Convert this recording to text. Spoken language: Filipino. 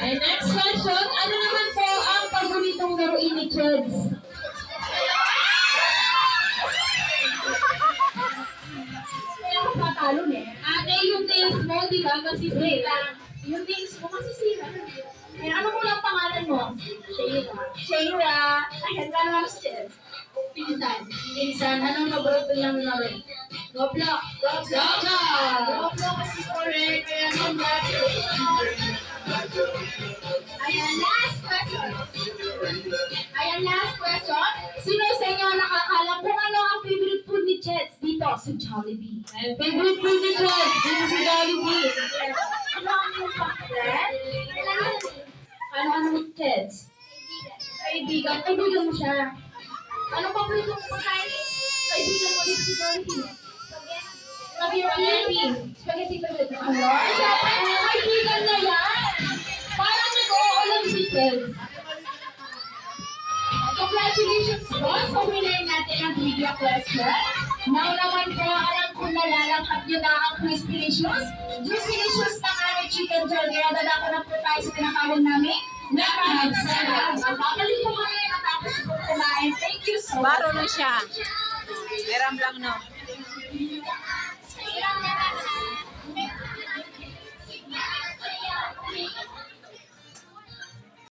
And next question, ano naman po ang paboritong laruin ni Cheds? Kaya ako patalon eh. Ate, yung nails mo, di ba? Masisira. Yung nails mo, masisira. Eh, ano mo lang pangalan mo? Sheila. Sheila. Ayan ka naman si Cheds. Pinsan. Pinsan. Anong paborito niyang laruin? Roblox. Roblox. Roblox is correct. Kaya nung Ayan, last question. Sino sa inyo ang nakakalam kung ano ang favorite food ni Cheds dito sa Jollibee? Favorite food ni Cheds dito sa Jollibee. Ano ang iyong pang-friend? Ano ni Cheds? Kaibigan. Kaibigan mo siya. Anong paborito mo pagkain? Kaibigan mo dito sa Jollibee? Spaghetti. Spaghetti ba dito? Ano? Siyempre, kaibigan na yan. Parang nag-uulam si Chels. Congratulations po sa winner natin ang video question. Now naman po, alam ko nalalangkap nyo na ang crispy delicious. Juicy delicious na kami chicken joy. Kaya dadako na po tayo sa pinakawin namin. Maraming salamat. Babalik po kami matapos po kumain. Thank you so much. Baro na siya. Meram lang no.